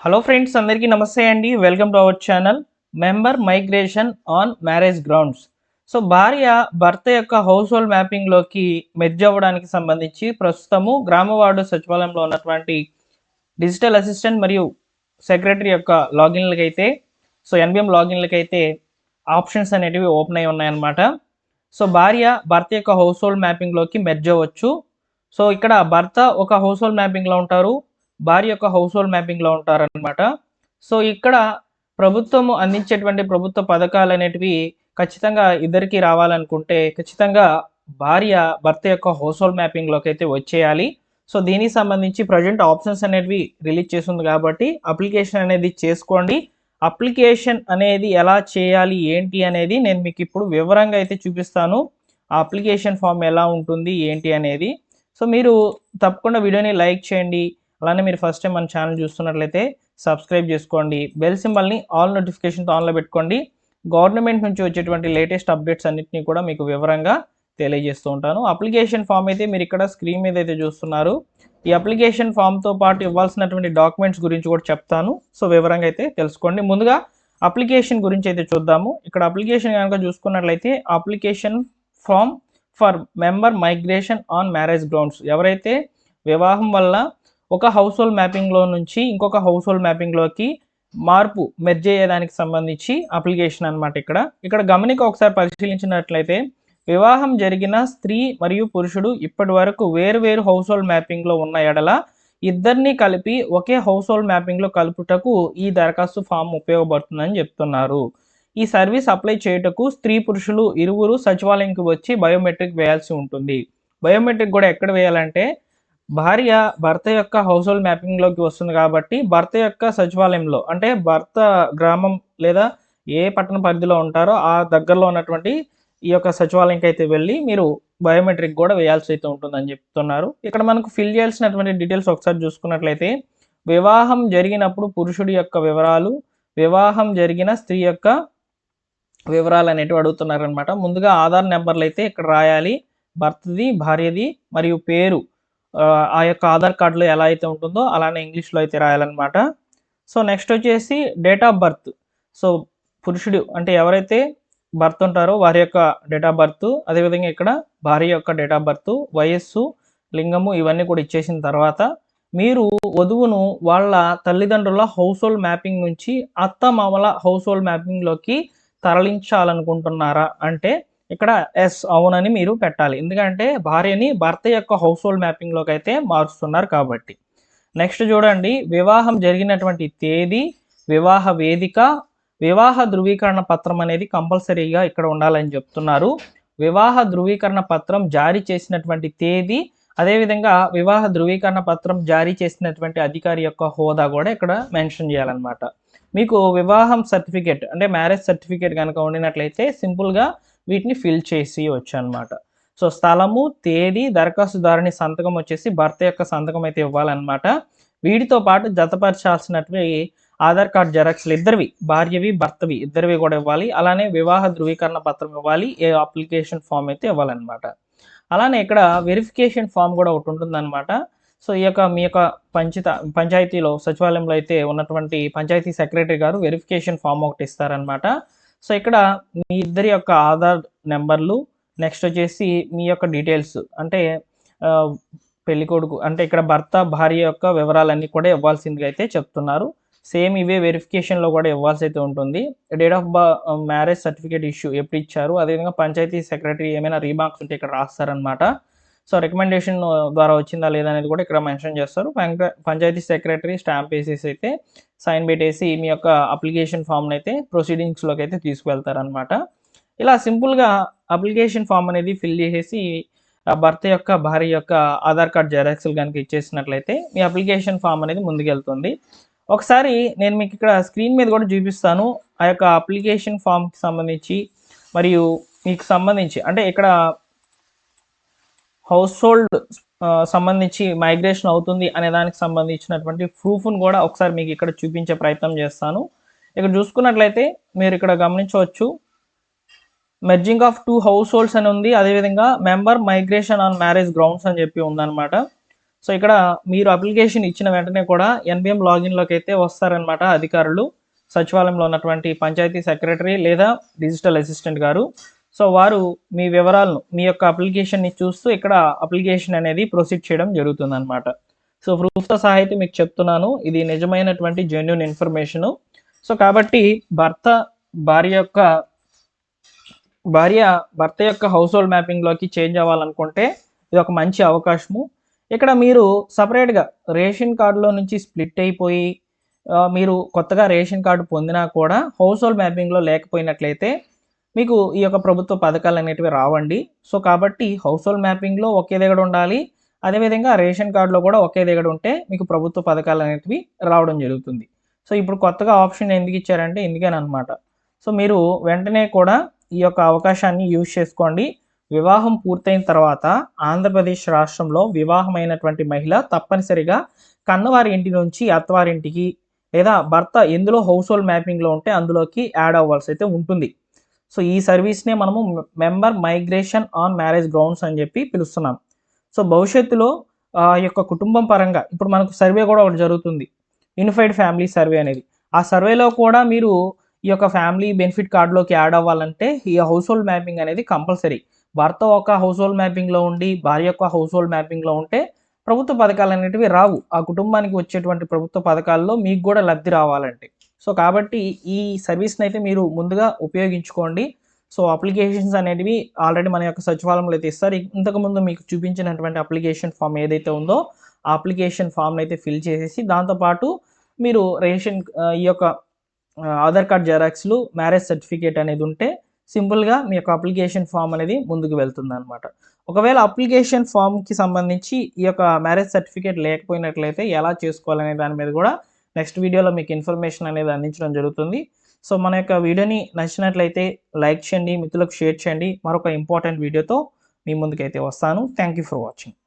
Hello friends, అందరికీ నమస్తే అండి. Welcome to our channel member migration on marriage grounds. So భార్య భర్త యొక్క హౌస్ హోల్డ్ మ్యాపింగ్లోకి మెర్జ్ అవ్వడానికి సంబంధించి ప్రస్తుతము గ్రామ వార్డు సచివాలయంలో ఉన్నటువంటి డిజిటల్ అసిస్టెంట్ మరియు సెక్రటరీ యొక్క లాగిన్లకైతే ఎన్బిఎం లాగిన్లకైతే ఆప్షన్స్ అనేటివి ఓపెన్ అయి ఉన్నాయన్నమాట. సో భార్య భర్త యొక్క హౌస్ హోల్డ్ మ్యాపింగ్లోకి మెర్జ్ అవ్వచ్చు. సో ఇక్కడ భర్త ఒక హౌస్ హోల్డ్ మ్యాపింగ్లో ఉంటారు, భార్య యొక్క హౌస్ హోల్డ్ మ్యాపింగ్లో ఉంటారనమాట. సో ఇక్కడ ప్రభుత్వము అందించేటువంటి ప్రభుత్వ పథకాలు అనేటివి ఖచ్చితంగా ఇద్దరికి రావాలనుకుంటే ఖచ్చితంగా భార్య భర్త యొక్క హౌస్ హోల్డ్ మ్యాపింగ్లోకి అయితే వచ్చేయాలి. సో దీనికి సంబంధించి ప్రజెంట్ ఆప్షన్స్ అనేటివి రిలీజ్ చేస్తుంది కాబట్టి అప్లికేషన్ అనేది చేసుకోండి. అప్లికేషన్ అనేది ఎలా చేయాలి ఏంటి అనేది నేను మీకు ఇప్పుడు వివరంగా అయితే చూపిస్తాను. ఆ అప్లికేషన్ ఫామ్ ఎలా ఉంటుంది ఏంటి అనేది. సో మీరు తప్పకుండా వీడియోని లైక్ చేయండి. అలానే మీరు ఫస్ట్ టైం మన ఛానల్ చూస్తున్నట్లయితే సబ్స్క్రైబ్ చేసుకోండి. బెల్ సింబల్ని ఆల్ నోటిఫికేషన్తో ఆన్లో పెట్టుకోండి. గవర్నమెంట్ నుంచి వచ్చేటువంటి లేటెస్ట్ అప్డేట్స్ అన్నింటినీ కూడా మీకు వివరంగా తెలియజేస్తూ ఉంటాను. అప్లికేషన్ ఫామ్ అయితే మీరు ఇక్కడ స్క్రీన్ మీద అయితే చూస్తున్నారు. ఈ అప్లికేషన్ ఫామ్తో పాటు ఇవ్వాల్సినటువంటి డాక్యుమెంట్స్ గురించి కూడా చెప్తాను. సో వివరంగా అయితే తెలుసుకోండి. ముందుగా అప్లికేషన్ గురించి అయితే చూద్దాము. ఇక్కడ అప్లికేషన్ కనుక చూసుకున్నట్లయితే application form for member migration on marriage grounds, ఎవరైతే వివాహం వల్ల ఒక హౌస్ హోల్డ్ మ్యాపింగ్లో నుంచి ఇంకొక హౌస్ హోల్డ్ మ్యాపింగ్లోకి మార్పు మెర్జ్ అయ్యేదానికి సంబంధించి అప్లికేషన్ అనమాట. ఇక్కడ గమనిక ఒకసారి పరిశీలించినట్లయితే వివాహం జరిగిన స్త్రీ మరియు పురుషుడు ఇప్పటి వరకు వేరు హౌస్ హోల్డ్ మ్యాపింగ్లో ఉన్న ఎడల ఇద్దరిని కలిపి ఒకే హౌస్ హోల్డ్ మ్యాపింగ్లో కలుపుటకు ఈ దరఖాస్తు ఫామ్ ఉపయోగపడుతుందని చెప్తున్నారు. ఈ సర్వీస్ అప్లై చేయుటకు స్త్రీ పురుషులు ఇరువురు సచివాలయంకి వచ్చి బయోమెట్రిక్ వేయాల్సి ఉంటుంది. బయోమెట్రిక్ కూడా ఎక్కడ వేయాలంటే భార్య భర్త యొక్క హౌస్ హోల్డ్ మ్యాపింగ్లోకి వస్తుంది కాబట్టి భర్త యొక్క సచివాలయంలో, అంటే భర్త గ్రామం లేదా ఏ పట్టణ పరిధిలో ఉంటారో ఆ దగ్గరలో ఉన్నటువంటి ఈ యొక్క సచివాలయంకి అయితే వెళ్ళి మీరు బయోమెట్రిక్ కూడా వేయాల్సి అయితే ఉంటుందని చెప్తున్నారు. ఇక్కడ మనకు ఫిల్ చేయాల్సినటువంటి డీటెయిల్స్ ఒకసారి చూసుకున్నట్లయితే వివాహం జరిగినప్పుడు పురుషుడి యొక్క వివరాలు, వివాహం జరిగిన స్త్రీ యొక్క వివరాలు అనేటివి అడుగుతున్నారనమాట. ముందుగా ఆధార్ నెంబర్లు అయితే ఇక్కడ రాయాలి, భర్తది భార్యది మరియు పేరు ఆ యొక్క ఆధార్ కార్డులో ఎలా అయితే ఉంటుందో అలానే ఇంగ్లీష్లో అయితే రాయాలన్నమాట. సో నెక్స్ట్ వచ్చేసి డేట్ ఆఫ్ బర్త్. సో పురుషుడు అంటే ఎవరైతే భర్త ఉంటారో వారి యొక్క డేట్ ఆఫ్ బర్త్, అదేవిధంగా ఇక్కడ భార్య యొక్క డేట్ ఆఫ్ బర్త్, వయస్సు, లింగము ఇవన్నీ కూడా ఇచ్చేసిన తర్వాత మీరు వధువును వాళ్ళ తల్లిదండ్రుల హౌస్ హోల్డ్ మ్యాపింగ్ నుంచి అత్త మామల హౌస్ హోల్డ్ మ్యాపింగ్లోకి తరలించాలనుకుంటున్నారా అంటే ఇక్కడ ఎస్ అవునని మీరు పెట్టాలి. ఎందుకంటే భార్యని భర్త యొక్క హౌస్ హోల్డ్ మ్యాపింగ్లోకి అయితే మారుస్తున్నారు కాబట్టి. నెక్స్ట్ చూడండి, వివాహం జరిగినటువంటి తేదీ, వివాహ వేదిక, వివాహ ధృవీకరణ పత్రం అనేది కంపల్సరీగా ఇక్కడ ఉండాలని చెప్తున్నారు. వివాహ ధృవీకరణ పత్రం జారీ చేసినటువంటి తేదీ, అదేవిధంగా వివాహ ధృవీకరణ పత్రం జారీ చేసినటువంటి అధికారి యొక్క హోదా కూడా ఇక్కడ మెన్షన్ చేయాలన్నమాట. మీకు వివాహం సర్టిఫికేట్ అంటే మ్యారేజ్ సర్టిఫికేట్ కనుక ఉండినట్లయితే సింపుల్గా వీటిని ఫిల్ చేసి వచ్చు అనమాట. సో స్థలము, తేదీ, దరఖాస్తుదారుని సంతకం వచ్చేసి భర్త యొక్క సంతకం అయితే ఇవ్వాలన్నమాట. వీటితో పాటు జతపరచాల్సినవి ఆధార్ కార్డ్ జెరాక్స్లు ఇద్దరివి, భార్యవి భర్తవి ఇద్దరివి కూడా ఇవ్వాలి. అలానే వివాహ ధృవీకరణ పత్రం ఇవ్వాలి, ఏ అప్లికేషన్ ఫామ్ అయితే ఇవ్వాలన్నమాట. అలానే ఇక్కడ వెరిఫికేషన్ ఫామ్ కూడా ఒకటి ఉంటుందన్నమాట. సో ఈ యొక్క మీ యొక్క పంచాయతీలో సచివాలయంలో అయితే ఉన్నటువంటి పంచాయతీ సెక్రటరీ గారు వెరిఫికేషన్ ఫామ్ ఒకటి ఇస్తారనమాట. సో ఇక్కడ మీ ఇద్దరి యొక్క ఆధార్ నెంబర్లు, నెక్స్ట్ వచ్చేసి మీ యొక్క డీటెయిల్స్ అంటే పెళ్లి కొడుకు అంటే ఇక్కడ భర్త భార్య యొక్క వివరాలన్నీ కూడా ఇవ్వాల్సిందిగా అయితే చెప్తున్నారు. సేమ్ ఇవే వెరిఫికేషన్లో కూడా ఇవ్వాల్సి అయితే ఉంటుంది. Date of marriage certificate issue ఎప్పుడు ఇచ్చారు, అదేవిధంగా పంచాయతీ సెక్రటరీ ఏమైనా రీమార్క్స్ ఉంటే ఇక్కడ రాస్తారనమాట. సో రికమెండేషన్ ద్వారా వచ్చిందా లేదా అనేది కూడా ఇక్కడ మెన్షన్ చేస్తారు. పంచాయతీ సెక్రటరీ స్టాంప్ వేసేసి అయితే సైన్ పెట్టేసి మీ యొక్క అప్లికేషన్ ఫామ్ని అయితే ప్రొసీడింగ్స్లోకి అయితే తీసుకువెళ్తారనమాట. ఇలా సింపుల్గా అప్లికేషన్ ఫామ్ అనేది ఫిల్ చేసేసి భర్త యొక్క భార్య యొక్క ఆధార్ కార్డ్ జెరాక్స్లు కనుక ఇచ్చేసినట్లయితే మీ అప్లికేషన్ ఫామ్ అనేది ముందుకెళ్తుంది. ఒకసారి నేను మీకు ఇక్కడ స్క్రీన్ మీద కూడా చూపిస్తాను ఆ యొక్క అప్లికేషన్ ఫామ్కి సంబంధించి మరియు మీకు సంబంధించి అంటే ఇక్కడ హౌస్ హోల్డ్ సంబంధించి మైగ్రేషన్ అవుతుంది అనే దానికి సంబంధించినటువంటి ప్రూఫ్ను కూడా ఒకసారి మీకు ఇక్కడ చూపించే ప్రయత్నం చేస్తాను. ఇక్కడ చూసుకున్నట్లయితే మీరు ఇక్కడ గమనించవచ్చు, మెర్జింగ్ ఆఫ్ 2 హౌస్ హోల్డ్స్ అని ఉంది, అదేవిధంగా member migration on marriage grounds అని చెప్పి ఉందన్నమాట. సో ఇక్కడ మీరు అప్లికేషన్ ఇచ్చిన వెంటనే కూడా ఎన్బిఎం లాగిన్లోకి అయితే వస్తారనమాట అధికారులు, సచివాలయంలో ఉన్నటువంటి పంచాయతీ సెక్రటరీ లేదా డిజిటల్ అసిస్టెంట్ గారు. సో వారు మీ వివరాలను, మీ యొక్క అప్లికేషన్ని చూస్తూ ఇక్కడ అప్లికేషన్ అనేది ప్రొసీడ్ చేయడం జరుగుతుందన్నమాట. సో ప్రూఫ్తో సహా అయితే మీకు చెప్తున్నాను, ఇది నిజమైనటువంటి జెన్యూన్ ఇన్ఫర్మేషను. సో కాబట్టి భర్త యొక్క హౌస్ హోల్డ్ మ్యాపింగ్లోకి చేంజ్ అవ్వాలనుకుంటే ఇది ఒక మంచి అవకాశము. ఇక్కడ మీరు సపరేట్గా రేషన్ కార్డులో నుంచి స్ప్లిట్ అయిపోయి మీరు కొత్తగా రేషన్ కార్డు పొందినా కూడా హౌస్ హోల్డ్ మ్యాపింగ్లో లేకపోయినట్లయితే మీకు ఈ యొక్క ప్రభుత్వ పథకాలు అనేటివి రావండి. సో కాబట్టి హౌస్ హోల్డ్ మ్యాపింగ్లో ఒకే దగ్గర ఉండాలి, అదేవిధంగా రేషన్ కార్డులో కూడా ఒకే దగ్గర ఉంటే మీకు ప్రభుత్వ పథకాలు అనేటివి రావడం జరుగుతుంది. సో ఇప్పుడు కొత్తగా ఆప్షన్ ఎందుకు ఇచ్చారంటే ఎందుకేనమాట. సో మీరు వెంటనే కూడా ఈ యొక్క అవకాశాన్ని యూజ్ చేసుకోండి. వివాహం పూర్తయిన తర్వాత ఆంధ్రప్రదేశ్ రాష్ట్రంలో వివాహమైనటువంటి మహిళ తప్పనిసరిగా కన్నవారి ఇంటి నుంచి అత్తవారింటికి లేదా భర్త ఎందులో హౌస్ హోల్డ్ మ్యాపింగ్లో ఉంటే అందులోకి యాడ్ అవ్వాల్సి అయితే ఉంటుంది. సో ఈ సర్వీస్నే మనము member migration on marriage grounds అని చెప్పి పిలుస్తున్నాం. సో భవిష్యత్తులో ఈ యొక్క కుటుంబం పరంగా ఇప్పుడు మనకు సర్వే కూడా ఒకటి జరుగుతుంది, యూనిఫైడ్ ఫ్యామిలీ సర్వే అనేది. ఆ సర్వేలో కూడా మీరు ఈ యొక్క ఫ్యామిలీ బెనిఫిట్ కార్డులోకి యాడ్ అవ్వాలంటే ఈ హౌస్ హోల్డ్ మ్యాపింగ్ అనేది కంపల్సరీ. భర్త ఒక హౌస్ హోల్డ్ మ్యాపింగ్లో ఉండి భార్య యొక్క హౌస్ హోల్డ్ మ్యాపింగ్లో ఉంటే ప్రభుత్వ పథకాలు అనేటివి రావు. ఆ కుటుంబానికి వచ్చేటువంటి ప్రభుత్వ పథకాల్లో మీకు కూడా లబ్ధి రావాలంటే. సో కాబట్టి ఈ సర్వీస్ని అయితే మీరు ముందుగా ఉపయోగించుకోండి. సో అప్లికేషన్స్ అనేటివి ఆల్రెడీ మన యొక్క సచివాలయంలో అయితే ఇస్తారు. ఇంతకుముందు మీకు చూపించినటువంటి అప్లికేషన్ ఫామ్ ఏదైతే ఉందో ఆ అప్లికేషన్ ఫామ్ని అయితే ఫిల్ చేసేసి దాంతోపాటు మీరు ఈ యొక్క ఆధార్ కార్డ్ జెరాక్స్లు, మ్యారేజ్ సర్టిఫికేట్ అనేది ఉంటే సింపుల్గా మీ యొక్క అప్లికేషన్ ఫామ్ అనేది ముందుకు వెళ్తుంది అనమాట. ఒకవేళ అప్లికేషన్ ఫామ్కి సంబంధించి ఈ యొక్క మ్యారేజ్ సర్టిఫికేట్ లేకపోయినట్లయితే ఎలా చేసుకోవాలనే దాని మీద కూడా నెక్స్ట్ వీడియోలో మీకు ఇన్ఫర్మేషన్ అనేది అందించడం జరుగుతుంది. సో మన యొక్క వీడియోని నచ్చినట్లయితే లైక్ చేయండి, మిత్రులకు షేర్ చేయండి. మరొక ఇంపార్టెంట్ వీడియోతో మీ ముందుకైతే వస్తాను. Thank you for watching.